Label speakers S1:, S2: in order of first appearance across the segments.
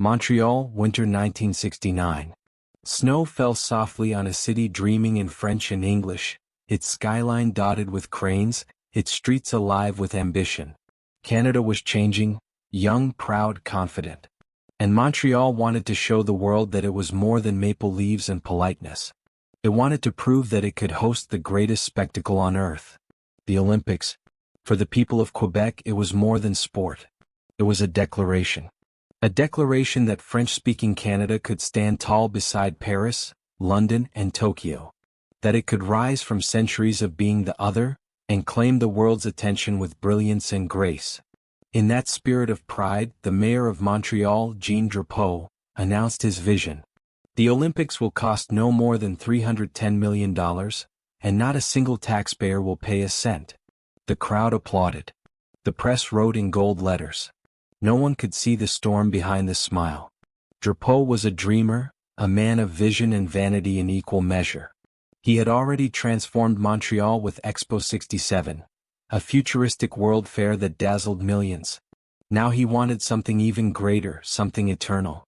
S1: Montreal, winter 1969. Snow fell softly on a city dreaming in French and English, its skyline dotted with cranes, its streets alive with ambition. Canada was changing, young, proud, confident. And Montreal wanted to show the world that it was more than maple leaves and politeness. It wanted to prove that it could host the greatest spectacle on earth. The Olympics. For the people of Quebec, it was more than sport. It was a declaration. A declaration that French-speaking Canada could stand tall beside Paris, London, and Tokyo. That it could rise from centuries of being the other, and claim the world's attention with brilliance and grace. In that spirit of pride, the mayor of Montreal, Jean Drapeau, announced his vision. The Olympics will cost no more than $310 million, and not a single taxpayer will pay a cent. The crowd applauded. The press wrote in gold letters. No one could see the storm behind the smile. Drapeau was a dreamer, a man of vision and vanity in equal measure. He had already transformed Montreal with Expo 67, a futuristic world fair that dazzled millions. Now he wanted something even greater, something eternal.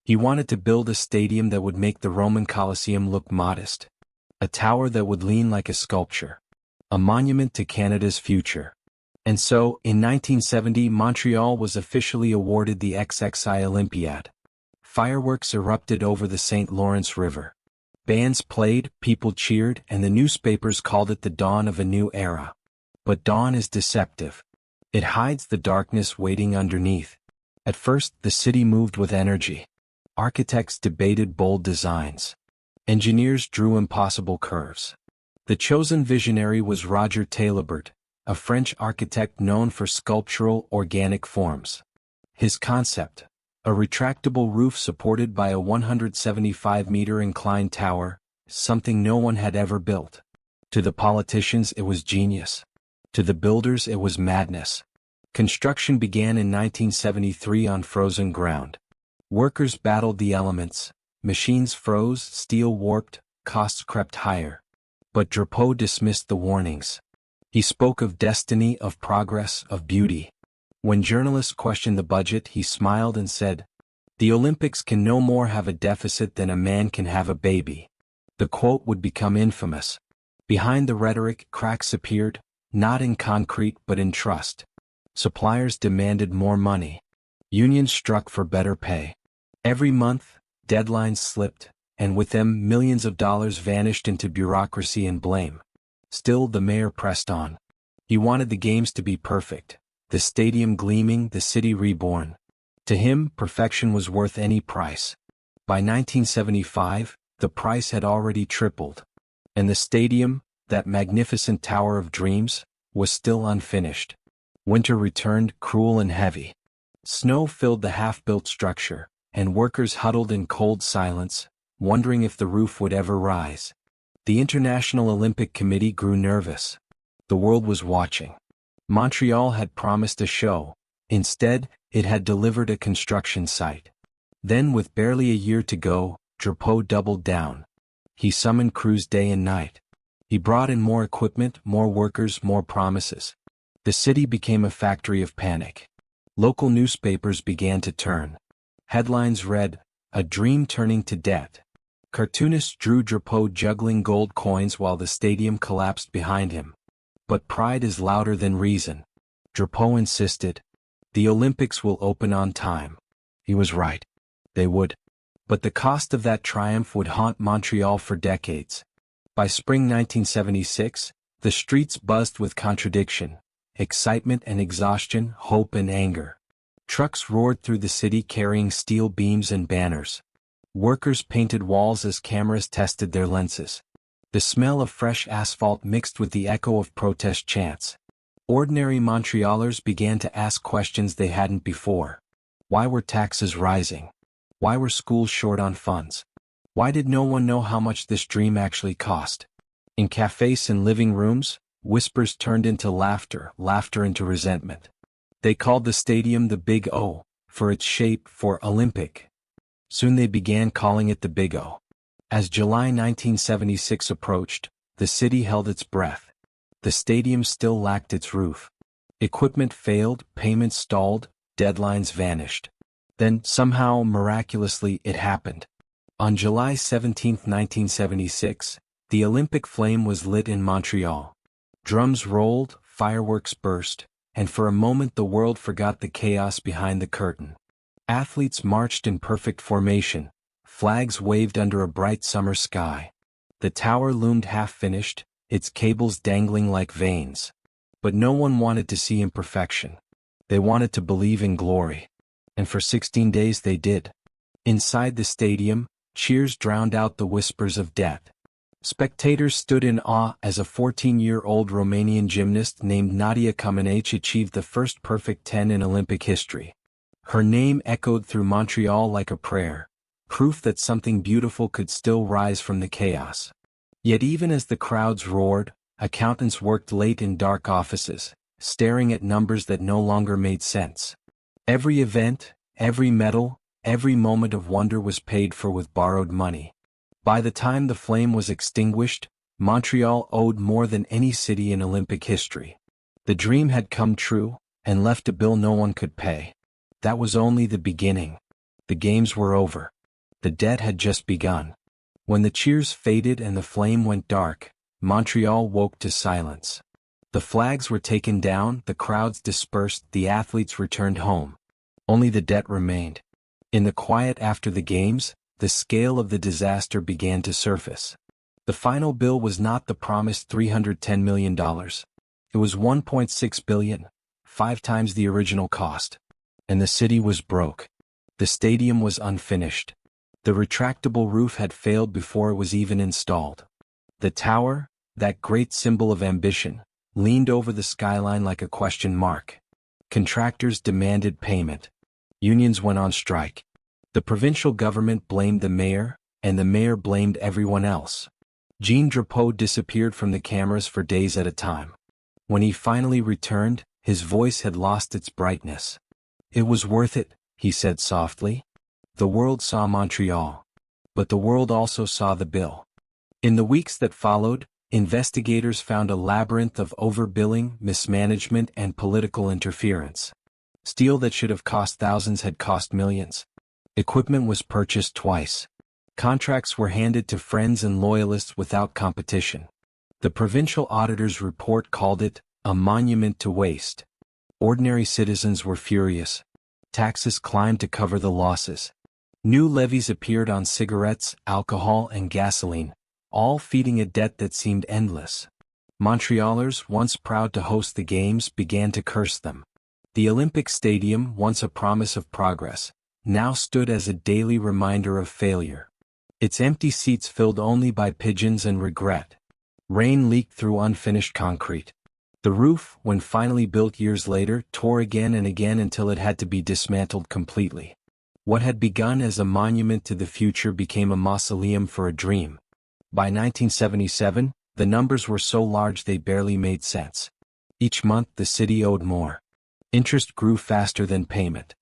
S1: He wanted to build a stadium that would make the Roman Colosseum look modest. A tower that would lean like a sculpture. A monument to Canada's future. And so, in 1970, Montreal was officially awarded the XXI Olympiad. Fireworks erupted over the St. Lawrence River. Bands played, people cheered, and the newspapers called it the dawn of a new era. But dawn is deceptive. It hides the darkness waiting underneath. At first, the city moved with energy. Architects debated bold designs. Engineers drew impossible curves. The chosen visionary was Roger Taillibert, a French architect known for sculptural, organic forms. His concept, a retractable roof supported by a 175-meter inclined tower, something no one had ever built. To the politicians it was genius. To the builders it was madness. Construction began in 1973 on frozen ground. Workers battled the elements, machines froze, steel warped, costs crept higher. But Drapeau dismissed the warnings. He spoke of destiny, of progress, of beauty. When journalists questioned the budget, he smiled and said, "The Olympics can no more have a deficit than a man can have a baby." The quote would become infamous. Behind the rhetoric, cracks appeared, not in concrete but in trust. Suppliers demanded more money. Unions struck for better pay. Every month, deadlines slipped, and with them millions of dollars vanished into bureaucracy and blame. Still the mayor pressed on. He wanted the games to be perfect, the stadium gleaming, the city reborn. To him, perfection was worth any price. By 1975, the price had already tripled. And the stadium, that magnificent tower of dreams, was still unfinished. Winter returned, cruel and heavy. Snow filled the half-built structure, and workers huddled in cold silence, wondering if the roof would ever rise. The International Olympic Committee grew nervous. The world was watching. Montreal had promised a show. Instead, it had delivered a construction site. Then, with barely a year to go, Drapeau doubled down. He summoned crews day and night. He brought in more equipment, more workers, more promises. The city became a factory of panic. Local newspapers began to turn. Headlines read, "A dream turning to debt." Cartoonists drew Drapeau juggling gold coins while the stadium collapsed behind him. But pride is louder than reason. Drapeau insisted, "The Olympics will open on time." He was right. They would. But the cost of that triumph would haunt Montreal for decades. By spring 1976, the streets buzzed with contradiction, excitement and exhaustion, hope and anger. Trucks roared through the city carrying steel beams and banners. Workers painted walls as cameras tested their lenses. The smell of fresh asphalt mixed with the echo of protest chants. Ordinary Montrealers began to ask questions they hadn't before. Why were taxes rising? Why were schools short on funds? Why did no one know how much this dream actually cost? In cafes and living rooms, whispers turned into laughter, laughter into resentment. They called the stadium the Big O, for its shape, for Olympic. Soon they began calling it the Big O. As July 1976 approached, the city held its breath. The stadium still lacked its roof. Equipment failed, payments stalled, deadlines vanished. Then, somehow, miraculously, it happened. On July 17, 1976, the Olympic flame was lit in Montreal. Drums rolled, fireworks burst, and for a moment the world forgot the chaos behind the curtain. Athletes marched in perfect formation, flags waved under a bright summer sky. The tower loomed half-finished, its cables dangling like veins. But no one wanted to see imperfection. They wanted to believe in glory. And for 16 days they did. Inside the stadium, cheers drowned out the whispers of death. Spectators stood in awe as a 14-year-old Romanian gymnast named Nadia Comaneci achieved the first perfect 10 in Olympic history. Her name echoed through Montreal like a prayer, proof that something beautiful could still rise from the chaos. Yet even as the crowds roared, accountants worked late in dark offices, staring at numbers that no longer made sense. Every event, every medal, every moment of wonder was paid for with borrowed money. By the time the flame was extinguished, Montreal owed more than any city in Olympic history. The dream had come true, and left a bill no one could pay. That was only the beginning. The games were over. The debt had just begun. When the cheers faded and the flame went dark, Montreal woke to silence. The flags were taken down, the crowds dispersed, the athletes returned home. Only the debt remained. In the quiet after the games, the scale of the disaster began to surface. The final bill was not the promised $310 million. It was $1.6 billion, 5 times the original cost. And the city was broke. The stadium was unfinished. The retractable roof had failed before it was even installed. The tower, that great symbol of ambition, leaned over the skyline like a question mark. Contractors demanded payment. Unions went on strike. The provincial government blamed the mayor, and the mayor blamed everyone else. Jean Drapeau disappeared from the cameras for days at a time. When he finally returned, his voice had lost its brightness. "It was worth it," he said softly. The world saw Montreal. But the world also saw the bill. In the weeks that followed, investigators found a labyrinth of overbilling, mismanagement, and political interference. Steel that should have cost thousands had cost millions. Equipment was purchased twice. Contracts were handed to friends and loyalists without competition. The provincial auditor's report called it a monument to waste. Ordinary citizens were furious. Taxes climbed to cover the losses. New levies appeared on cigarettes, alcohol, and gasoline, all feeding a debt that seemed endless. Montrealers, once proud to host the games, began to curse them. The Olympic Stadium, once a promise of progress, now stood as a daily reminder of failure. Its empty seats filled only by pigeons and regret. Rain leaked through unfinished concrete. The roof, when finally built years later, tore again and again until it had to be dismantled completely. What had begun as a monument to the future became a mausoleum for a dream. By 1977, the numbers were so large they barely made sense. Each month the city owed more. Interest grew faster than payment.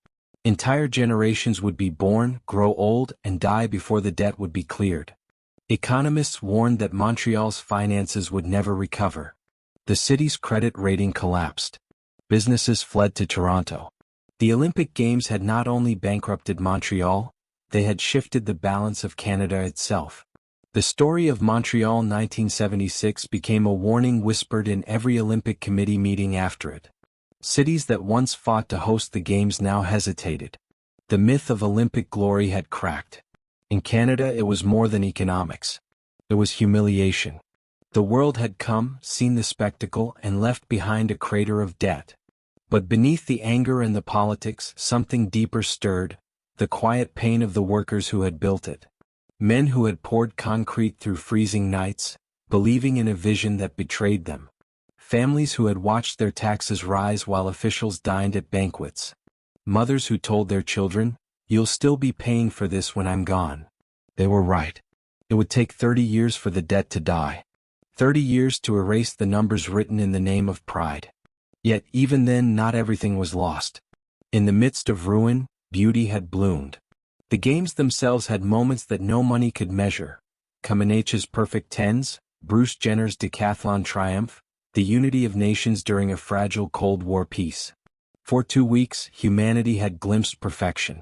S1: Entire generations would be born, grow old, and die before the debt would be cleared. Economists warned that Montreal's finances would never recover. The city's credit rating collapsed. Businesses fled to Toronto. The Olympic Games had not only bankrupted Montreal, they had shifted the balance of Canada itself. The story of Montreal 1976 became a warning whispered in every Olympic Committee meeting after it. Cities that once fought to host the Games now hesitated. The myth of Olympic glory had cracked. In Canada it was more than economics. It was humiliation. The world had come, seen the spectacle, and left behind a crater of debt. But beneath the anger and the politics, something deeper stirred, the quiet pain of the workers who had built it. Men who had poured concrete through freezing nights, believing in a vision that betrayed them. Families who had watched their taxes rise while officials dined at banquets. Mothers who told their children, "You'll still be paying for this when I'm gone." They were right. It would take 30 years for the debt to die. 30 years to erase the numbers written in the name of pride. Yet even then not everything was lost. In the midst of ruin, beauty had bloomed. The games themselves had moments that no money could measure. Comaneci's perfect tens, Bruce Jenner's decathlon triumph, the unity of nations during a fragile Cold War peace. For 2 weeks, humanity had glimpsed perfection.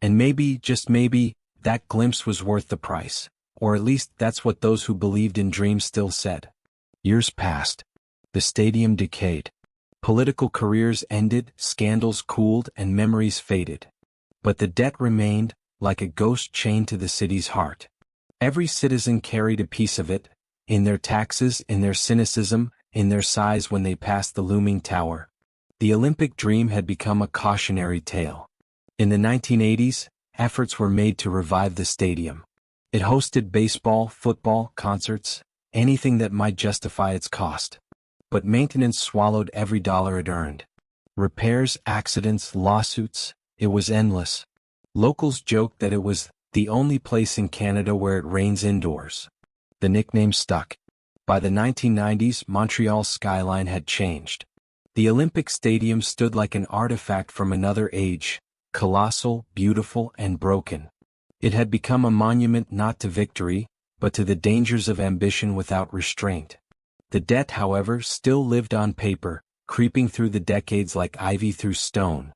S1: And maybe, just maybe, that glimpse was worth the price. Or at least that's what those who believed in dreams still said. Years passed. The stadium decayed. Political careers ended, scandals cooled, and memories faded. But the debt remained, like a ghost chained to the city's heart. Every citizen carried a piece of it, in their taxes, in their cynicism, in their sighs when they passed the looming tower. The Olympic dream had become a cautionary tale. In the 1980s, efforts were made to revive the stadium. It hosted baseball, football, concerts, anything that might justify its cost. But maintenance swallowed every dollar it earned. Repairs, accidents, lawsuits, it was endless. Locals joked that it was the only place in Canada where it rains indoors. The nickname stuck. By the 1990s, Montreal's skyline had changed. The Olympic Stadium stood like an artifact from another age, colossal, beautiful, and broken. It had become a monument not to victory, but to the dangers of ambition without restraint. The debt, however, still lived on paper, creeping through the decades like ivy through stone.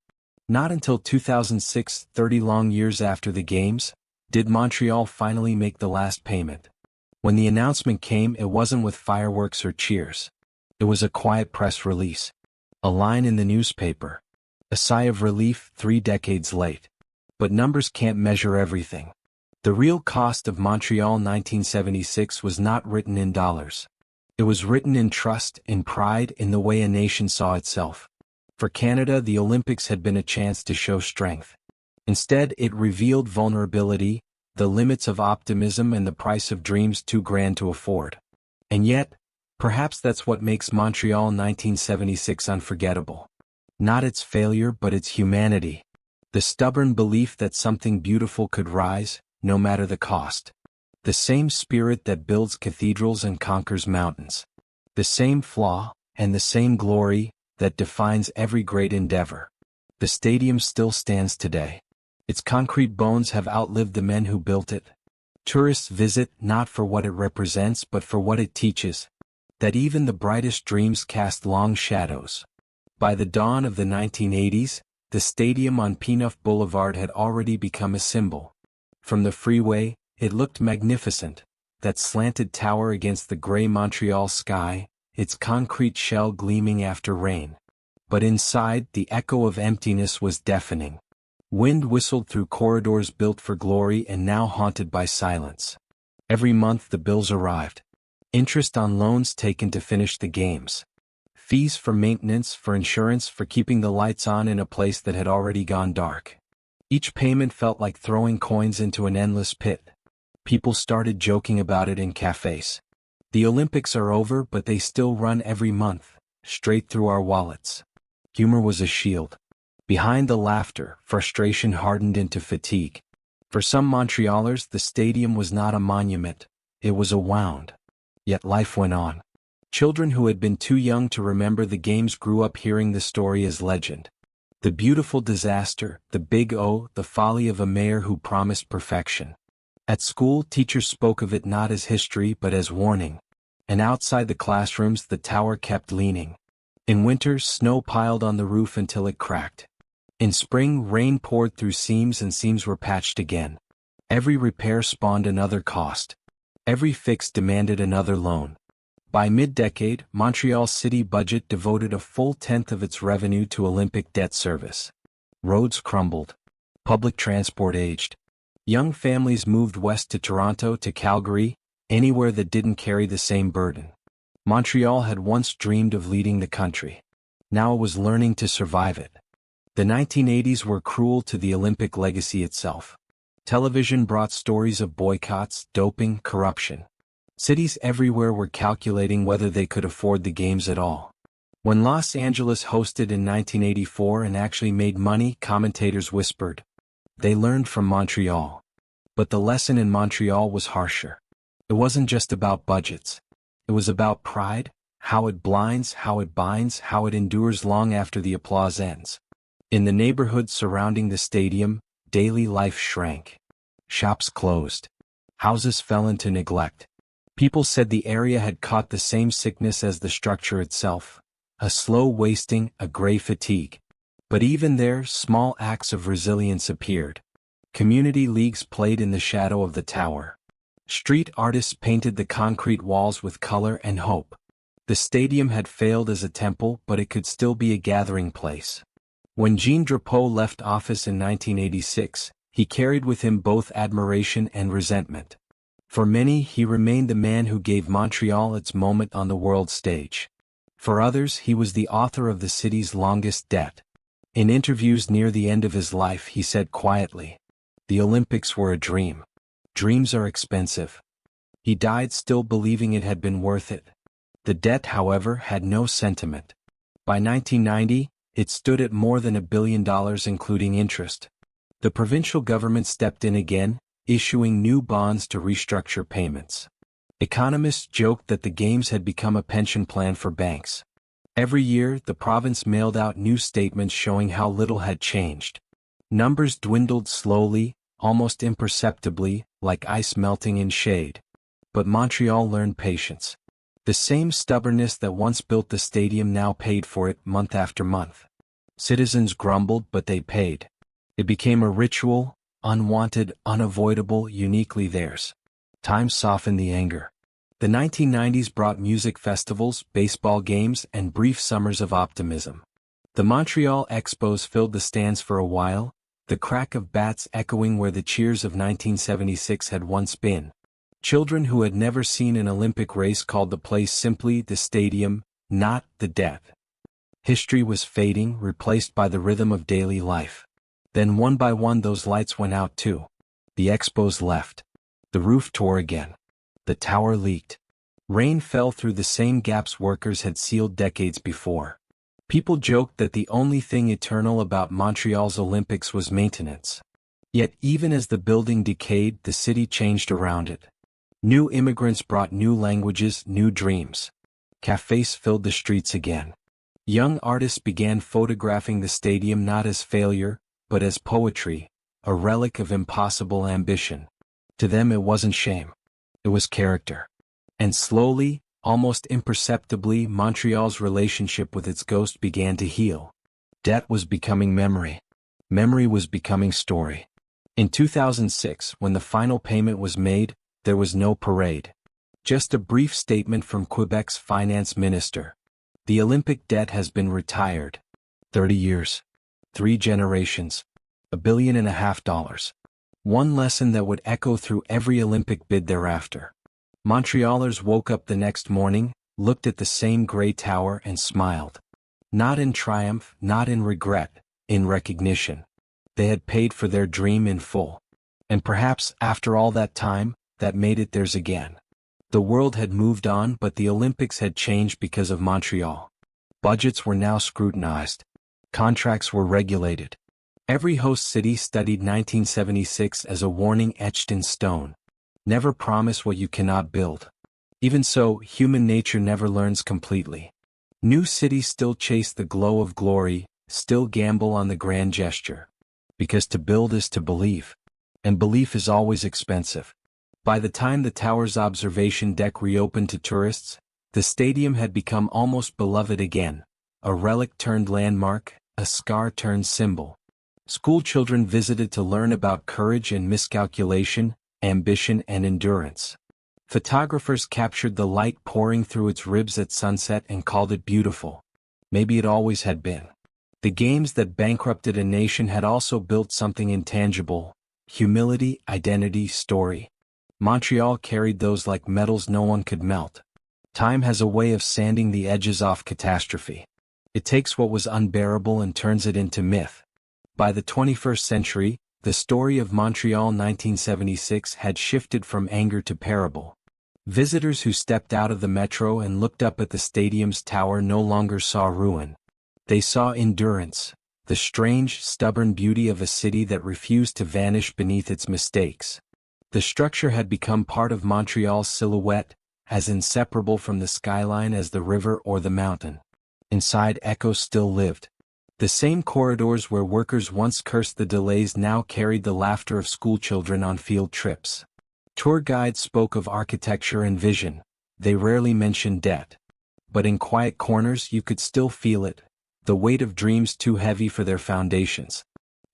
S1: Not until 2006, 30 long years after the Games, did Montreal finally make the last payment. When the announcement came, it wasn't with fireworks or cheers. It was a quiet press release. A line in the newspaper. A sigh of relief 3 decades late. But numbers can't measure everything. The real cost of Montreal 1976 was not written in dollars. It was written in trust, in pride, in the way a nation saw itself. For Canada, the Olympics had been a chance to show strength. Instead, it revealed vulnerability, the limits of optimism and the price of dreams too grand to afford. And yet, perhaps that's what makes Montreal 1976 unforgettable. Not its failure, but its humanity. The stubborn belief that something beautiful could rise, no matter the cost. The same spirit that builds cathedrals and conquers mountains. The same flaw, and the same glory, that defines every great endeavor. The stadium still stands today. Its concrete bones have outlived the men who built it. Tourists visit not for what it represents but for what it teaches. That even the brightest dreams cast long shadows. By the dawn of the 1980s, the stadium on Peneuf Boulevard had already become a symbol. From the freeway, it looked magnificent, that slanted tower against the gray Montreal sky, its concrete shell gleaming after rain. But inside, the echo of emptiness was deafening. Wind whistled through corridors built for glory and now haunted by silence. Every month the bills arrived. Interest on loans taken to finish the Games. Fees for maintenance, for insurance, for keeping the lights on in a place that had already gone dark. Each payment felt like throwing coins into an endless pit. People started joking about it in cafes. The Olympics are over, but they still run every month, straight through our wallets. Humor was a shield. Behind the laughter, frustration hardened into fatigue. For some Montrealers, the stadium was not a monument, it was a wound. Yet life went on. Children who had been too young to remember the Games grew up hearing the story as legend. The beautiful disaster, the big O, the folly of a mayor who promised perfection. At school, teachers spoke of it not as history but as warning. And outside the classrooms, the tower kept leaning. In winter, snow piled on the roof until it cracked. In spring, rain poured through seams and seams were patched again. Every repair spawned another cost. Every fix demanded another loan. By mid-decade, Montreal's city budget devoted a full tenth of its revenue to Olympic debt service. Roads crumbled. Public transport aged. Young families moved west to Toronto, to Calgary, anywhere that didn't carry the same burden. Montreal had once dreamed of leading the country. Now it was learning to survive it. The 1980s were cruel to the Olympic legacy itself. Television brought stories of boycotts, doping, corruption. Cities everywhere were calculating whether they could afford the Games at all. When Los Angeles hosted in 1984 and actually made money, commentators whispered. They learned from Montreal. But the lesson in Montreal was harsher. It wasn't just about budgets. It was about pride, how it blinds, how it binds, how it endures long after the applause ends. In the neighborhoods surrounding the stadium, daily life shrank. Shops closed. Houses fell into neglect. People said the area had caught the same sickness as the structure itself. A slow wasting, a gray fatigue. But even there, small acts of resilience appeared. Community leagues played in the shadow of the tower. Street artists painted the concrete walls with color and hope. The stadium had failed as a temple, but it could still be a gathering place. When Jean Drapeau left office in 1986, he carried with him both admiration and resentment. For many, he remained the man who gave Montreal its moment on the world stage. For others, he was the author of the city's longest debt. In interviews near the end of his life, he said quietly, "The Olympics were a dream. Dreams are expensive." He died still believing it had been worth it. The debt, however, had no sentiment. By 1990, it stood at more than $1 billion including interest. The provincial government stepped in again, issuing new bonds to restructure payments. Economists joked that the Games had become a pension plan for banks. Every year, the province mailed out new statements showing how little had changed. Numbers dwindled slowly, almost imperceptibly, like ice melting in shade. But Montreal learned patience. The same stubbornness that once built the stadium now paid for it month after month. Citizens grumbled, but they paid. It became a ritual, unwanted, unavoidable, uniquely theirs. Time softened the anger. The 1990s brought music festivals, baseball games, and brief summers of optimism. The Montreal Expos filled the stands for a while, the crack of bats echoing where the cheers of 1976 had once been. Children who had never seen an Olympic race called the place simply the stadium, not the debt. History was fading, replaced by the rhythm of daily life. Then one by one those lights went out too. The Expos left. The roof tore again. The tower leaked. Rain fell through the same gaps workers had sealed decades before. People joked that the only thing eternal about Montreal's Olympics was maintenance. Yet even as the building decayed, the city changed around it. New immigrants brought new languages, new dreams. Cafés filled the streets again. Young artists began photographing the stadium not as failure, but as poetry, a relic of impossible ambition. To them it wasn't shame. It was character. And slowly, almost imperceptibly, Montreal's relationship with its ghost began to heal. Debt was becoming memory. Memory was becoming story. In 2006, when the final payment was made, there was no parade. Just a brief statement from Quebec's finance minister. The Olympic debt has been retired. 30 years. 3 generations. $1.5 billion. One lesson that would echo through every Olympic bid thereafter. Montrealers woke up the next morning, looked at the same gray tower and smiled. Not in triumph, not in regret, in recognition. They had paid for their dream in full. And perhaps, after all that time, that made it theirs again. The world had moved on, but the Olympics had changed because of Montreal. Budgets were now scrutinized. Contracts were regulated. Every host city studied 1976 as a warning etched in stone. Never promise what you cannot build. Even so, human nature never learns completely. New cities still chase the glow of glory, still gamble on the grand gesture. Because to build is to believe. And belief is always expensive. By the time the tower's observation deck reopened to tourists, the stadium had become almost beloved again, a relic turned landmark, a scar turned symbol. School children visited to learn about courage and miscalculation, ambition and endurance. Photographers captured the light pouring through its ribs at sunset and called it beautiful. Maybe it always had been. The games that bankrupted a nation had also built something intangible: humility, identity, story. Montreal carried those like metals no one could melt. Time has a way of sanding the edges off catastrophe. It takes what was unbearable and turns it into myth. By the 21st century, the story of Montreal 1976 had shifted from anger to parable. Visitors who stepped out of the metro and looked up at the stadium's tower no longer saw ruin. They saw endurance, the strange, stubborn beauty of a city that refused to vanish beneath its mistakes. The structure had become part of Montreal's silhouette, as inseparable from the skyline as the river or the mountain. Inside, echoes still lived. The same corridors where workers once cursed the delays now carried the laughter of schoolchildren on field trips. Tour guides spoke of architecture and vision. They rarely mentioned debt. But in quiet corners you could still feel it, the weight of dreams too heavy for their foundations.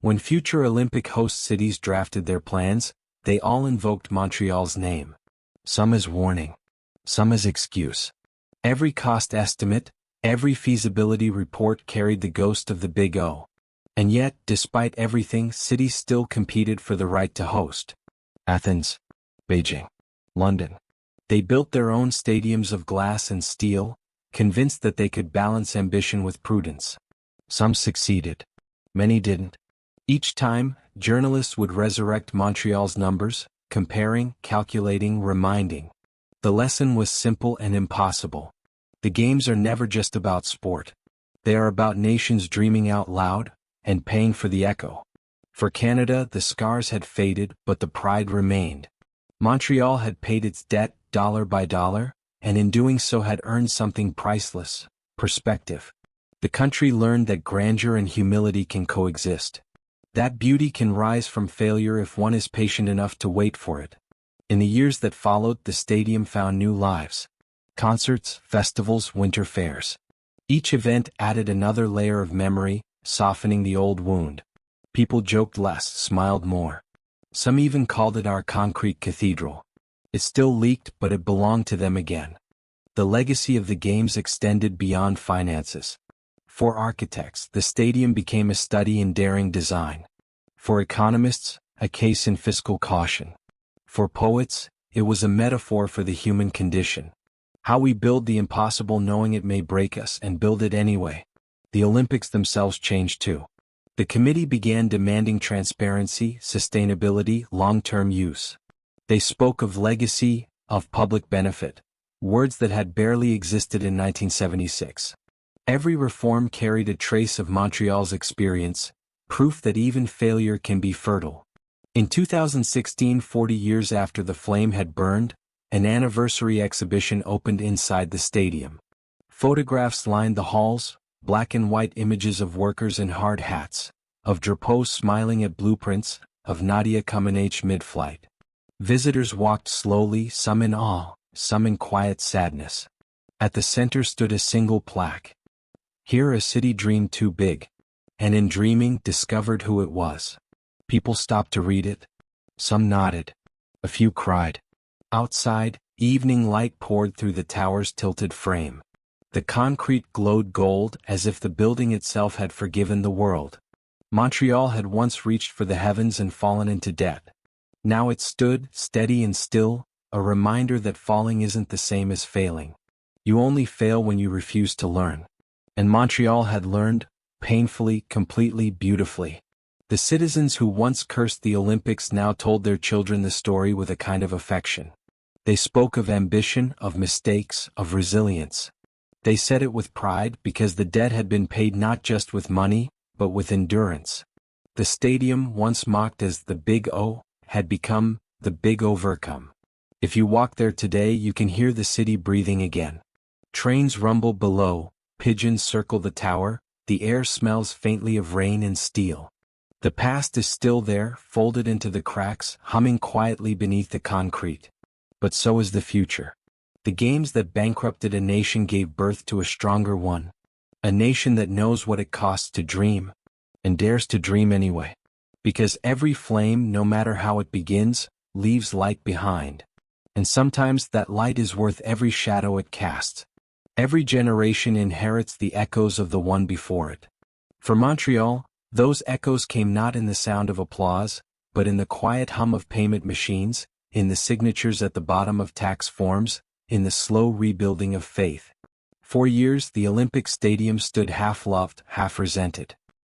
S1: When future Olympic host cities drafted their plans, they all invoked Montreal's name. Some as warning, some as excuse. Every cost estimate, every feasibility report carried the ghost of the Big O. And yet, despite everything, cities still competed for the right to host. Athens, Beijing, London. They built their own stadiums of glass and steel, convinced that they could balance ambition with prudence. Some succeeded. Many didn't. Each time, journalists would resurrect Montreal's numbers, comparing, calculating, reminding. The lesson was simple and impossible. The games are never just about sport. They are about nations dreaming out loud, and paying for the echo. For Canada, the scars had faded, but the pride remained. Montreal had paid its debt, dollar by dollar, and in doing so had earned something priceless: perspective. The country learned that grandeur and humility can coexist. That beauty can rise from failure if one is patient enough to wait for it. In the years that followed, the stadium found new lives. Concerts, festivals, winter fairs. Each event added another layer of memory, softening the old wound. People joked less, smiled more. Some even called it our concrete cathedral. It still leaked, but it belonged to them again. The legacy of the games extended beyond finances. For architects, the stadium became a study in daring design. For economists, a case in fiscal caution. For poets, it was a metaphor for the human condition. How we build the impossible knowing it may break us and build it anyway. The Olympics themselves changed too. The committee began demanding transparency, sustainability, long-term use. They spoke of legacy, of public benefit, words that had barely existed in 1976. Every reform carried a trace of Montreal's experience, proof that even failure can be fertile. In 2016, 40 years after the flame had burned, an anniversary exhibition opened inside the stadium. Photographs lined the halls, black and white images of workers in hard hats, of drapeaus smiling at blueprints, of Nadia Comaneci mid-flight. Visitors walked slowly, some in awe, some in quiet sadness. At the center stood a single plaque. Here a city dreamed too big, and in dreaming discovered who it was. People stopped to read it. Some nodded. A few cried. Outside, evening light poured through the tower's tilted frame. The concrete glowed gold as if the building itself had forgiven the world. Montreal had once reached for the heavens and fallen into debt. Now it stood, steady and still, a reminder that falling isn't the same as failing. You only fail when you refuse to learn. And Montreal had learned, painfully, completely, beautifully. The citizens who once cursed the Olympics now told their children the story with a kind of affection. They spoke of ambition, of mistakes, of resilience. They said it with pride because the debt had been paid not just with money, but with endurance. The stadium, once mocked as the Big O, had become the Big Overcome. If you walk there today, you can hear the city breathing again. Trains rumble below, pigeons circle the tower, the air smells faintly of rain and steel. The past is still there, folded into the cracks, humming quietly beneath the concrete. But so is the future. The games that bankrupted a nation gave birth to a stronger one. A nation that knows what it costs to dream, and dares to dream anyway. Because every flame, no matter how it begins, leaves light behind. And sometimes that light is worth every shadow it casts. Every generation inherits the echoes of the one before it. For Montreal, those echoes came not in the sound of applause, but in the quiet hum of payment machines, in the signatures at the bottom of tax forms, in the slow rebuilding of faith. For years, the Olympic Stadium stood half-loved, half-resented.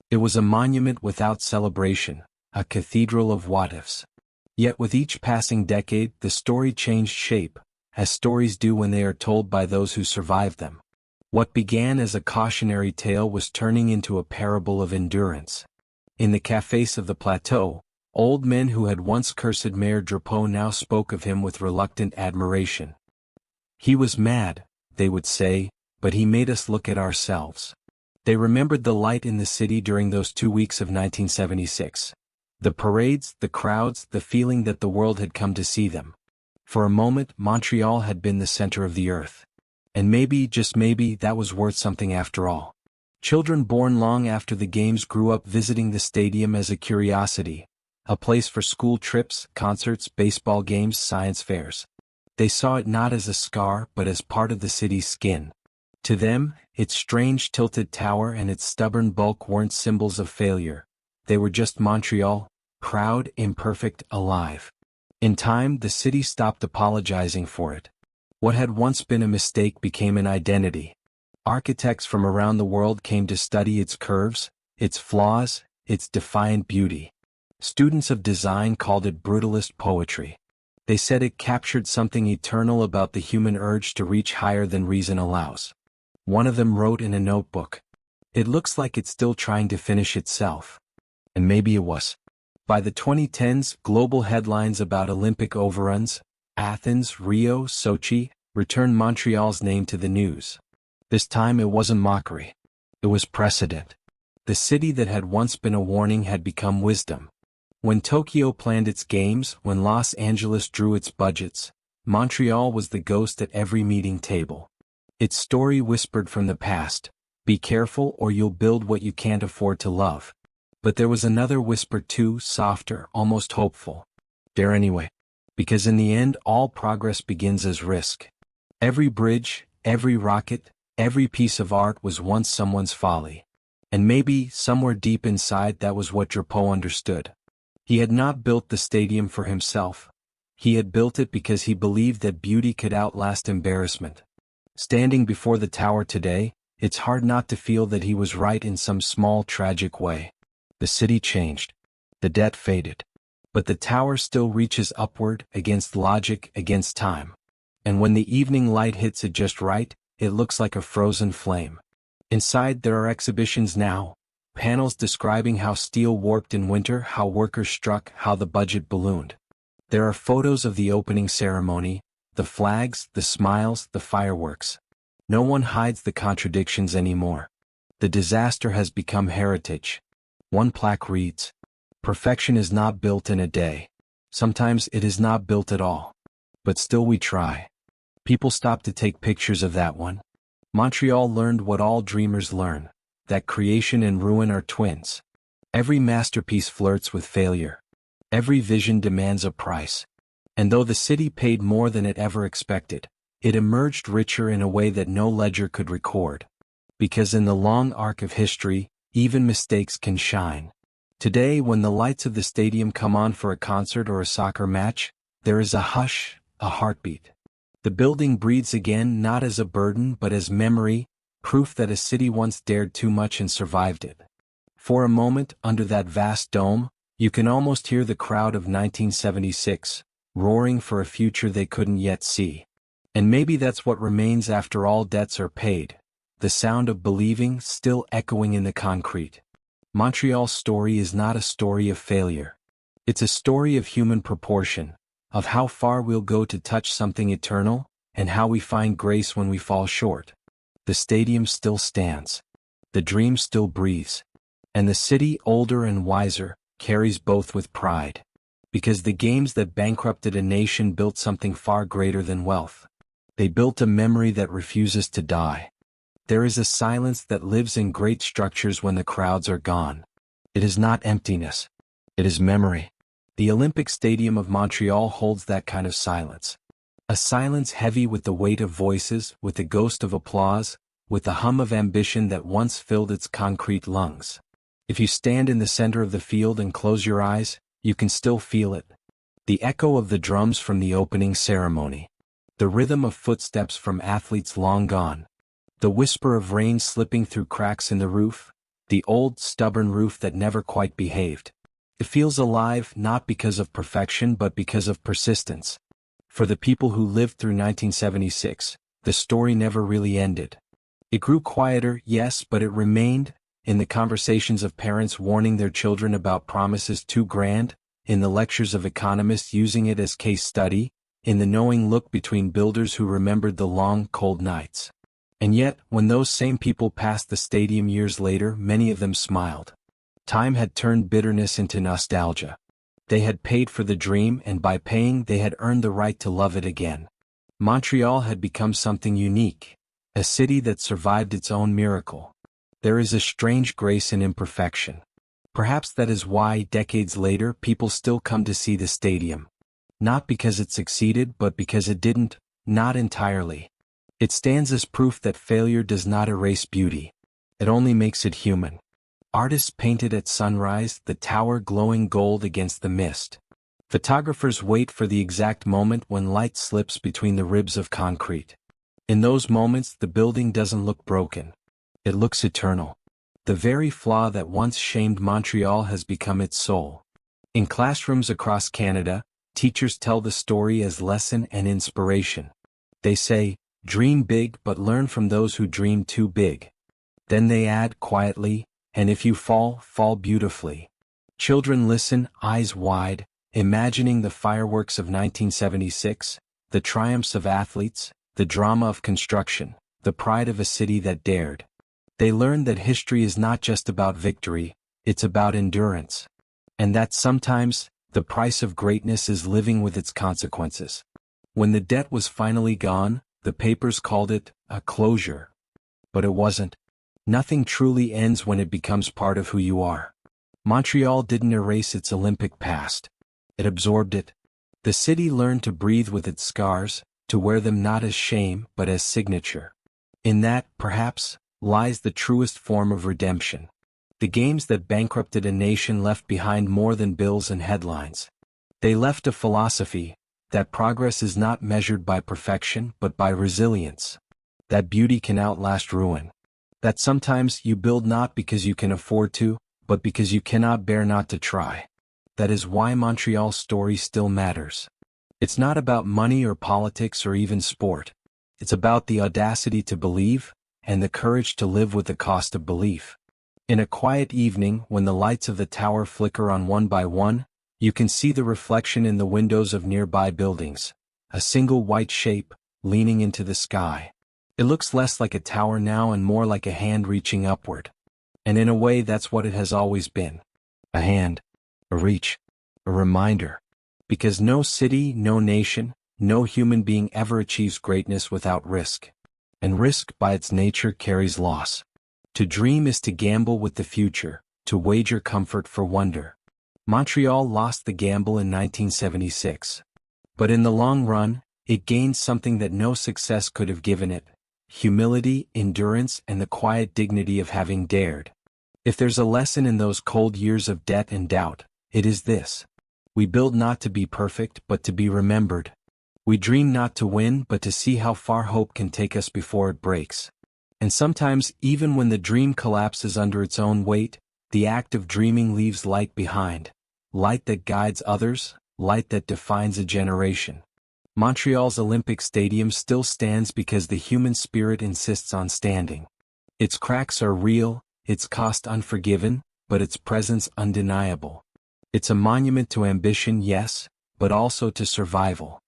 S1: It was a monument without celebration, a cathedral of what-ifs. Yet with each passing decade, the story changed shape, as stories do when they are told by those who survived them. What began as a cautionary tale was turning into a parable of endurance. In the cafés of the plateau, old men who had once cursed Mayor Drapeau now spoke of him with reluctant admiration. He was mad, they would say, but he made us look at ourselves. They remembered the light in the city during those 2 weeks of 1976. The parades, the crowds, the feeling that the world had come to see them. For a moment, Montreal had been the center of the earth. And maybe, just maybe, that was worth something after all. Children born long after the games grew up visiting the stadium as a curiosity, a place for school trips, concerts, baseball games, science fairs. They saw it not as a scar but as part of the city's skin. To them, its strange tilted tower and its stubborn bulk weren't symbols of failure. They were just Montreal, proud, imperfect, alive. In time, the city stopped apologizing for it. What had once been a mistake became an identity. Architects from around the world came to study its curves, its flaws, its defiant beauty. Students of design called it brutalist poetry. They said it captured something eternal about the human urge to reach higher than reason allows. One of them wrote in a notebook, "It looks like it's still trying to finish itself." And maybe it was. By the 2010s, global headlines about Olympic overruns, Athens, Rio, Sochi, returned Montreal's name to the news. This time it wasn't mockery. It was precedent. The city that had once been a warning had become wisdom. When Tokyo planned its games, when Los Angeles drew its budgets, Montreal was the ghost at every meeting table. Its story whispered from the past, "Be careful or you'll build what you can't afford to love." But there was another whisper too, softer, almost hopeful. Dare anyway. Because in the end, all progress begins as risk. Every bridge, every rocket, every piece of art was once someone's folly. And maybe, somewhere deep inside, that was what Drapeau understood. He had not built the stadium for himself. He had built it because he believed that beauty could outlast embarrassment. Standing before the tower today, it's hard not to feel that he was right in some small tragic way. The city changed. The debt faded. But the tower still reaches upward, against logic, against time. And when the evening light hits it just right, it looks like a frozen flame. Inside there are exhibitions now, panels describing how steel warped in winter, how workers struck, how the budget ballooned. There are photos of the opening ceremony, the flags, the smiles, the fireworks. No one hides the contradictions anymore. The disaster has become heritage. One plaque reads, "Perfection is not built in a day. Sometimes it is not built at all. But still we try." People stop to take pictures of that one. Montreal learned what all dreamers learn, that creation and ruin are twins. Every masterpiece flirts with failure. Every vision demands a price. And though the city paid more than it ever expected, it emerged richer in a way that no ledger could record. Because in the long arc of history, even mistakes can shine. Today, when the lights of the stadium come on for a concert or a soccer match, there is a hush, a heartbeat. The building breathes again, not as a burden but as memory, proof that a city once dared too much and survived it. For a moment, under that vast dome, you can almost hear the crowd of 1976, roaring for a future they couldn't yet see. And maybe that's what remains after all debts are paid, the sound of believing still echoing in the concrete. Montreal's story is not a story of failure. It's a story of human proportion, of how far we'll go to touch something eternal, and how we find grace when we fall short. The stadium still stands. The dream still breathes. And the city, older and wiser, carries both with pride. Because the games that bankrupted a nation built something far greater than wealth. They built a memory that refuses to die. There is a silence that lives in great structures when the crowds are gone. It is not emptiness. It is memory. The Olympic Stadium of Montreal holds that kind of silence. A silence heavy with the weight of voices, with the ghost of applause, with the hum of ambition that once filled its concrete lungs. If you stand in the center of the field and close your eyes, you can still feel it. The echo of the drums from the opening ceremony. The rhythm of footsteps from athletes long gone. The whisper of rain slipping through cracks in the roof, the old, stubborn roof that never quite behaved. It feels alive not because of perfection but because of persistence. For the people who lived through 1976, the story never really ended. It grew quieter, yes, but it remained, in the conversations of parents warning their children about promises too grand, in the lectures of economists using it as case study, in the knowing look between builders who remembered the long, cold nights. And yet, when those same people passed the stadium years later, many of them smiled. Time had turned bitterness into nostalgia. They had paid for the dream, and by paying they had earned the right to love it again. Montreal had become something unique, a city that survived its own miracle. There is a strange grace in imperfection. Perhaps that is why, decades later, people still come to see the stadium. Not because it succeeded, but because it didn't, not entirely. It stands as proof that failure does not erase beauty. It only makes it human. Artists painted at sunrise, the tower glowing gold against the mist. Photographers wait for the exact moment when light slips between the ribs of concrete. In those moments, the building doesn't look broken. It looks eternal. The very flaw that once shamed Montreal has become its soul. In classrooms across Canada, teachers tell the story as lesson and inspiration. They say, "Dream big but learn from those who dream too big." Then they add quietly, "And if you fall, fall beautifully." Children listen, eyes wide, imagining the fireworks of 1976, the triumphs of athletes, the drama of construction, the pride of a city that dared. They learn that history is not just about victory, it's about endurance. And that sometimes, the price of greatness is living with its consequences. When the debt was finally gone, the papers called it a closure. But it wasn't. Nothing truly ends when it becomes part of who you are. Montreal didn't erase its Olympic past. It absorbed it. The city learned to breathe with its scars, to wear them not as shame but as signature. In that, perhaps, lies the truest form of redemption. The games that bankrupted a nation left behind more than bills and headlines. They left a philosophy, that progress is not measured by perfection but by resilience. That beauty can outlast ruin. That sometimes you build not because you can afford to, but because you cannot bear not to try. That is why Montreal's story still matters. It's not about money or politics or even sport. It's about the audacity to believe, and the courage to live with the cost of belief. In a quiet evening, when the lights of the tower flicker on one by one, you can see the reflection in the windows of nearby buildings. A single white shape, leaning into the sky. It looks less like a tower now and more like a hand reaching upward. And in a way, that's what it has always been. A hand. A reach. A reminder. Because no city, no nation, no human being ever achieves greatness without risk. And risk, by its nature, carries loss. To dream is to gamble with the future, to wager comfort for wonder. Montreal lost the gamble in 1976. But in the long run, it gained something that no success could have given it: humility, endurance, and the quiet dignity of having dared. If there's a lesson in those cold years of debt and doubt, it is this. We build not to be perfect, but to be remembered. We dream not to win, but to see how far hope can take us before it breaks. And sometimes, even when the dream collapses under its own weight, the act of dreaming leaves light behind. Light that guides others, light that defines a generation. Montreal's Olympic Stadium still stands because the human spirit insists on standing. Its cracks are real, its cost unforgiven, but its presence undeniable. It's a monument to ambition, yes, but also to survival.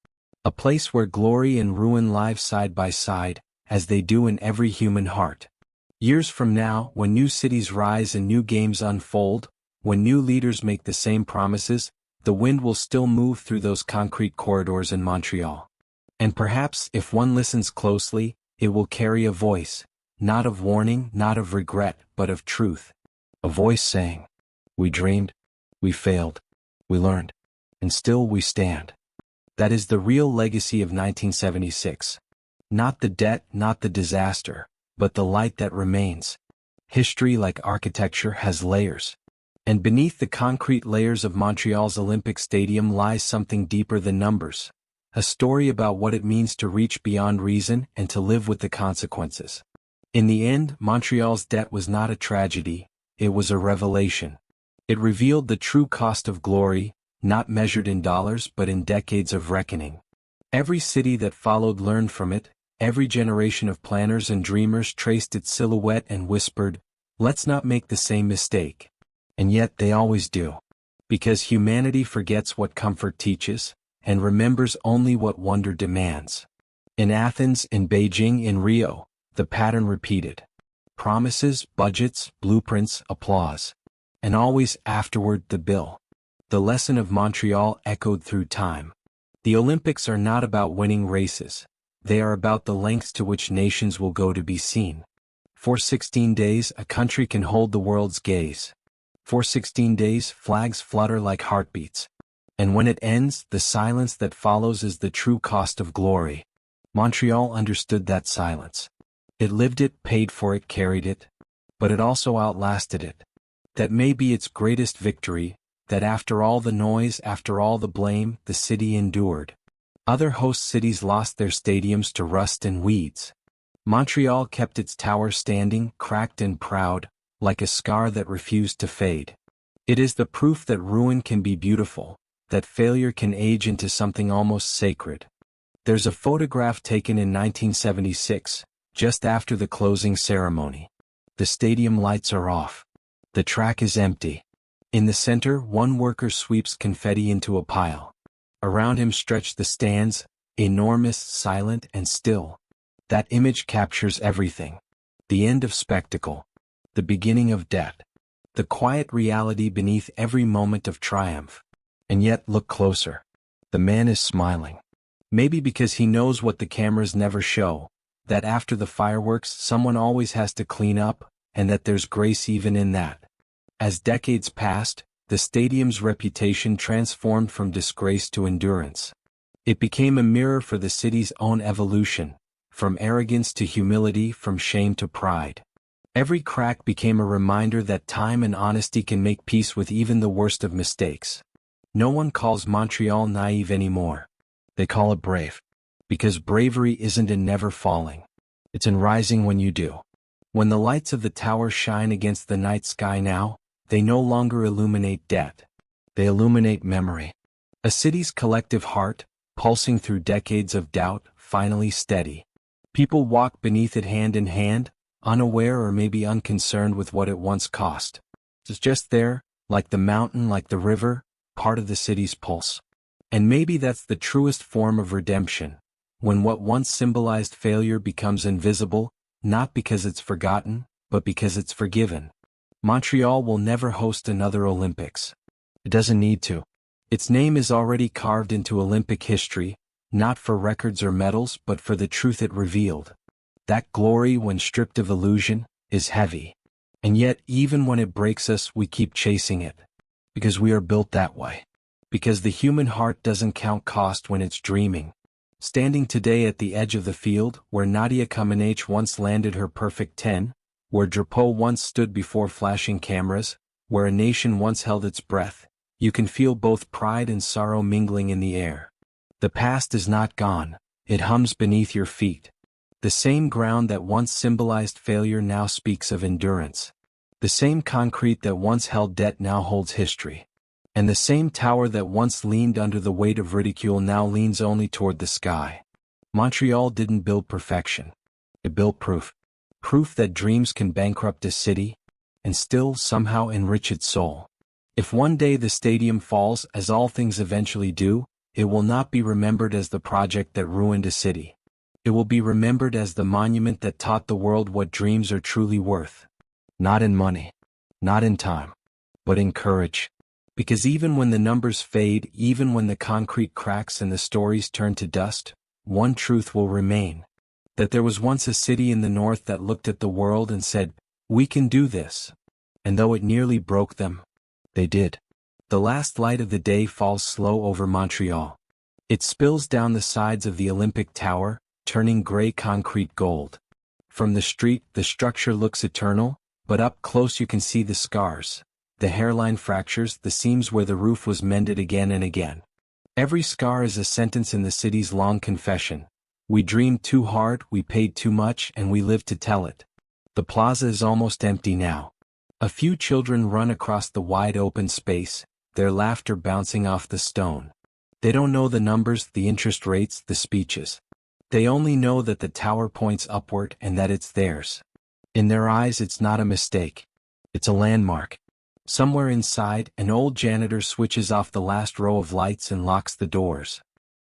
S1: A place where glory and ruin live side by side, as they do in every human heart. Years from now, when new cities rise and new games unfold, when new leaders make the same promises, the wind will still move through those concrete corridors in Montreal. And perhaps, if one listens closely, it will carry a voice, not of warning, not of regret, but of truth. A voice saying, "We dreamed, we failed, we learned, and still we stand." That is the real legacy of 1976. Not the debt, not the disaster, but the light that remains. History, like architecture, has layers. And beneath the concrete layers of Montreal's Olympic Stadium lies something deeper than numbers. A story about what it means to reach beyond reason and to live with the consequences. In the end, Montreal's debt was not a tragedy, it was a revelation. It revealed the true cost of glory, not measured in dollars but in decades of reckoning. Every city that followed learned from it, every generation of planners and dreamers traced its silhouette and whispered, "Let's not make the same mistake." And yet they always do. Because humanity forgets what comfort teaches, and remembers only what wonder demands. In Athens, in Beijing, in Rio, the pattern repeated. Promises, budgets, blueprints, applause. And always afterward the bill. The lesson of Montreal echoed through time. The Olympics are not about winning races. They are about the lengths to which nations will go to be seen. For 16 days, a country can hold the world's gaze. For 16 days, flags flutter like heartbeats. And when it ends, the silence that follows is the true cost of glory. Montreal understood that silence. It lived it, paid for it, carried it. But it also outlasted it. That may be its greatest victory, that after all the noise, after all the blame, the city endured. Other host cities lost their stadiums to rust and weeds. Montreal kept its tower standing, cracked and proud, like a scar that refused to fade. It is the proof that ruin can be beautiful, that failure can age into something almost sacred. There's a photograph taken in 1976, just after the closing ceremony. The stadium lights are off. The track is empty. In the center, one worker sweeps confetti into a pile. Around him stretch the stands, enormous, silent, and still. That image captures everything. The end of spectacle. The beginning of death. The quiet reality beneath every moment of triumph. And yet, look closer. The man is smiling. Maybe because he knows what the cameras never show, that after the fireworks someone always has to clean up, and that there's grace even in that. As decades passed, the stadium's reputation transformed from disgrace to endurance. It became a mirror for the city's own evolution, from arrogance to humility, from shame to pride. Every crack became a reminder that time and honesty can make peace with even the worst of mistakes. No one calls Montreal naive anymore. They call it brave. Because bravery isn't in never falling. It's in rising when you do. When the lights of the tower shine against the night sky now, they no longer illuminate death. They illuminate memory. A city's collective heart, pulsing through decades of doubt, finally steady. People walk beneath it hand in hand, unaware or maybe unconcerned with what it once cost. It's just there, like the mountain, like the river, part of the city's pulse. And maybe that's the truest form of redemption, when what once symbolized failure becomes invisible, not because it's forgotten, but because it's forgiven. Montreal will never host another Olympics. It doesn't need to. Its name is already carved into Olympic history, not for records or medals but for the truth it revealed. That glory, when stripped of illusion, is heavy. And yet, even when it breaks us, we keep chasing it. Because we are built that way. Because the human heart doesn't count cost when it's dreaming. Standing today at the edge of the field, where Nadia Comaneci once landed her perfect 10, where Drapeau once stood before flashing cameras, where a nation once held its breath, you can feel both pride and sorrow mingling in the air. The past is not gone, it hums beneath your feet. The same ground that once symbolized failure now speaks of endurance. The same concrete that once held debt now holds history. And the same tower that once leaned under the weight of ridicule now leans only toward the sky. Montreal didn't build perfection. It built proof. Proof that dreams can bankrupt a city, and still somehow enrich its soul. If one day the stadium falls, as all things eventually do, it will not be remembered as the project that ruined a city. It will be remembered as the monument that taught the world what dreams are truly worth. Not in money, not in time, but in courage. Because even when the numbers fade, even when the concrete cracks and the stories turn to dust, one truth will remain. That there was once a city in the north that looked at the world and said, "We can do this." And though it nearly broke them, they did. The last light of the day falls slow over Montreal. It spills down the sides of the Olympic Tower, turning gray concrete gold. From the street, the structure looks eternal, but up close you can see the scars. The hairline fractures, the seams where the roof was mended again and again. Every scar is a sentence in the city's long confession. We dreamed too hard, we paid too much, and we lived to tell it. The plaza is almost empty now. A few children run across the wide open space, their laughter bouncing off the stone. They don't know the numbers, the interest rates, the speeches. They only know that the tower points upward and that it's theirs. In their eyes, it's not a mistake. It's a landmark. Somewhere inside, an old janitor switches off the last row of lights and locks the doors.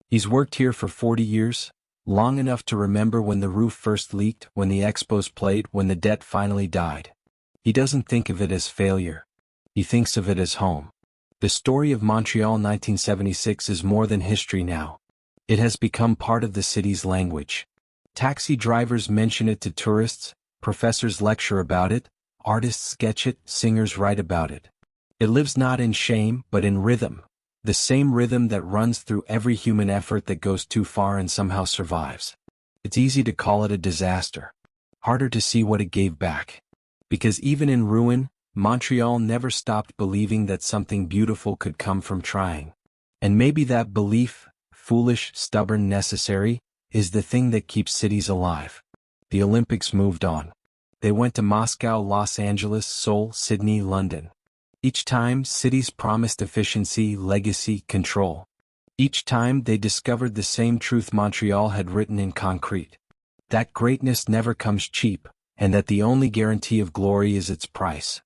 S1: He's worked here for 40 years, long enough to remember when the roof first leaked, when the Expos played, when the debt finally died. He doesn't think of it as failure. He thinks of it as home. The story of Montreal 1976 is more than history now. It has become part of the city's language. Taxi drivers mention it to tourists, Professors lecture about it, artists sketch it, singers write about it. It lives not in shame, but in rhythm, the same rhythm that runs through every human effort that goes too far and somehow survives. It's easy to call it a disaster. Harder to see what it gave back. Because even in ruin, Montreal never stopped believing that something beautiful could come from trying. And maybe that belief, foolish, stubborn, necessary, is the thing that keeps cities alive. The Olympics moved on. They went to Moscow, Los Angeles, Seoul, Sydney, London. Each time, cities promised efficiency, legacy, control. Each time, they discovered the same truth Montreal had written in concrete. That greatness never comes cheap, and that the only guarantee of glory is its price.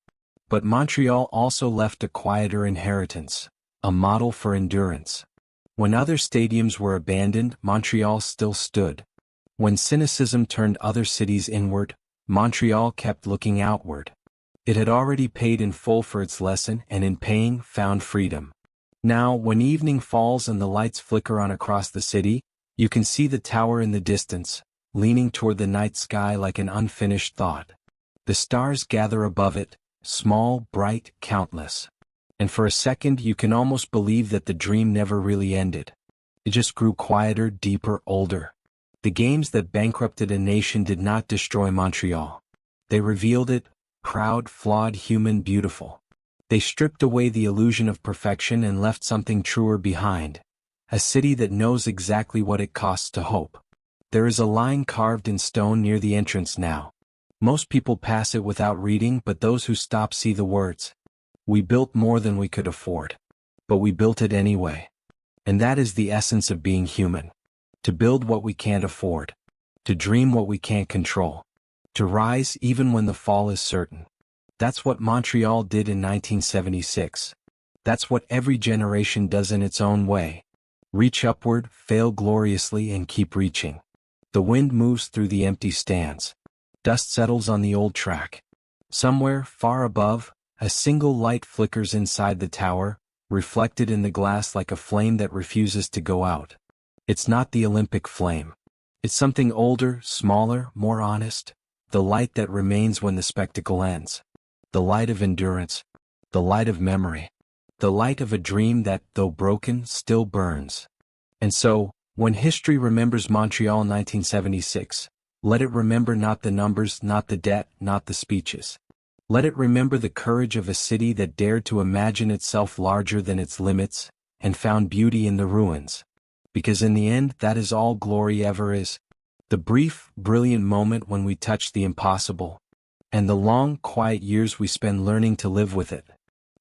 S1: But Montreal also left a quieter inheritance, a model for endurance. When other stadiums were abandoned, Montreal still stood. When cynicism turned other cities inward, Montreal kept looking outward. It had already paid in full for its lesson, and in paying, found freedom. Now, when evening falls and the lights flicker on across the city, you can see the tower in the distance, leaning toward the night sky like an unfinished thought. The stars gather above it, small, bright, countless. And for a second you can almost believe that the dream never really ended. It just grew quieter, deeper, older. The games that bankrupted a nation did not destroy Montreal. They revealed it, proud, flawed, human, beautiful. They stripped away the illusion of perfection and left something truer behind. A city that knows exactly what it costs to hope. There is a line carved in stone near the entrance now. Most people pass it without reading, but those who stop see the words. We built more than we could afford. But we built it anyway. And that is the essence of being human. To build what we can't afford. To dream what we can't control. To rise even when the fall is certain. That's what Montreal did in 1976. That's what every generation does in its own way. Reach upward, fail gloriously, and keep reaching. The wind moves through the empty stands. Dust settles on the old track. Somewhere, far above, a single light flickers inside the tower, reflected in the glass like a flame that refuses to go out. It's not the Olympic flame. It's something older, smaller, more honest. The light that remains when the spectacle ends. The light of endurance. The light of memory. The light of a dream that, though broken, still burns. And so, when history remembers Montreal 1976, let it remember not the numbers, not the debt, not the speeches. Let it remember the courage of a city that dared to imagine itself larger than its limits, and found beauty in the ruins. Because in the end, that is all glory ever is. The brief, brilliant moment when we touch the impossible. And the long, quiet years we spend learning to live with it.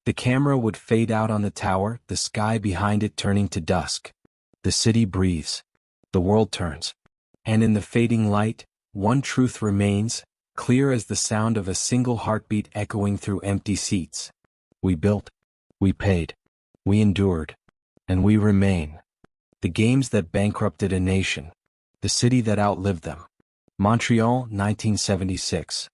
S1: The camera would fade out on the tower, the sky behind it turning to dusk. The city breathes. The world turns. And in the fading light, one truth remains, clear as the sound of a single heartbeat echoing through empty seats. We built. We paid. We endured. And we remain. The games that bankrupted a nation. The city that outlived them. Montreal, 1976.